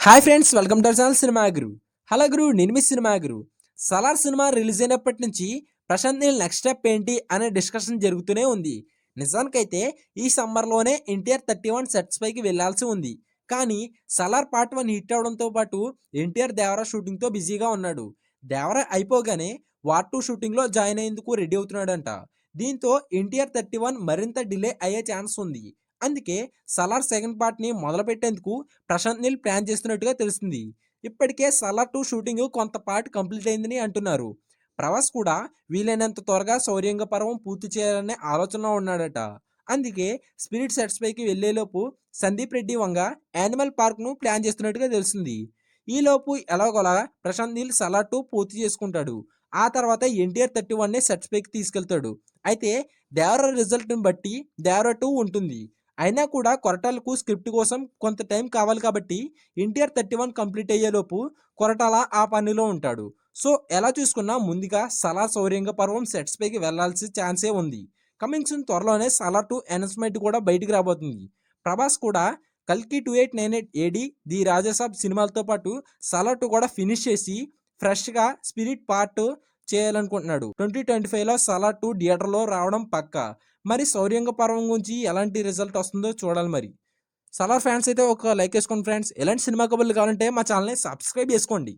Hi friends, welcome to our channel cinema Guru. Hello Guru, నేను మీ cinema Guru. Salaar cinema release అయినప్పటి నుంచి ప్రశాంత్ నీల్ నెక్స్ట్ స్టెప్ ఏంటి అనే డిస్కషన్ జరుగుతూనే ఉంది. నిజానికైతే ఈ సమ్మర్లోనే ఎన్టీఆర్ 31 సెట్స్ పైకి వెళ్లాల్సి ఉంది. కానీ సలార్ పార్ట్ 1 హిట్ అవడంతో పాటు ఎన్టీఆర్ దేవరా షూటింగ్తో బిజీగా ఉన్నాడు. దేవరా అయిపోగానే వార్ 2 షూటింగ్లో జాయిన్ అయ్యేందుకు రెడీ అవుతున్నాడంట. దీంతో ఎన్టీఆర్ 31 మరింత డిలే అయ్యే ఛాన్స్ ఉంది. అందుకే సలార్ సెకండ్ పార్ట్ని మొదలుపెట్టేందుకు ప్రశాంత్ నీల్ ప్లాన్ చేస్తున్నట్టుగా తెలిసింది. ఇప్పటికే సలార్ 2 షూటింగ్ కొంత పార్ట్ కంప్లీట్ అయిందని అంటున్నారు. ప్రభాస్ కూడా వీలైనంత త్వరగా శౌర్యంగ పర్వం పూర్తి చేయాలనే ఆలోచనలో ఉన్నాడట. అందుకే స్పిరిట్ సెట్స్ పైకి వెళ్లేలోపు సందీప్ రెడ్డి వంగ యానిమల్ పార్క్ను ప్లాన్ చేస్తున్నట్టుగా తెలిసింది. ఈలోపు ఎలాగోలా ప్రశాంత్ నీల్ సలార్ 2 పూర్తి చేసుకుంటాడు. ఆ తర్వాత ఎన్టీఆర్ 31ని సెట్స్ పైకి తీసుకెళ్తాడు. అయితే దేవర రిజల్ట్ని బట్టి దేవర 2 ఉంటుంది. అయినా కూడా కొరటాలకు స్క్రిప్ట్ కోసం కొంత టైం కావాలి కాబట్టి ఎన్టీఆర్ 31 కంప్లీట్ అయ్యేలోపు కొరటాల ఆ పనిలో ఉంటాడు. సో ఎలా చూసుకున్నా ముందుగా సలార్ శౌర్యంగ పర్వం సెట్స్ పైకి వెళ్లాల్సిన ఛాన్సే ఉంది. కమింగ్ సూన్ త్వరలోనే సలార్ 2 అనౌన్స్మెంట్ కూడా బయటికి రాబోతుంది. ప్రభాస్ కూడా కల్కి 2898 ఏడి ది రాజాసాబ్ సినిమాలతో పాటు సలార్ 2 కూడా ఫినిష్ చేసి ఫ్రెష్గా స్పిరిట్ పార్ట్ చేయాలనుకుంటున్నాడు. 2025లో సలార్ 2 థియేటర్లో రావడం పక్కా. మరి శౌర్యంగ పర్వం గురించి ఎలాంటి రిజల్ట్ వస్తుందో చూడాలి మరి. సలార్ ఫ్యాన్స్ అయితే ఒక లైక్ వేసుకోండి ఫ్రెండ్స్. ఎలాంటి సినిమా కబుర్లు కావాలంటే మా ఛానల్ని సబ్స్క్రైబ్ చేసుకోండి.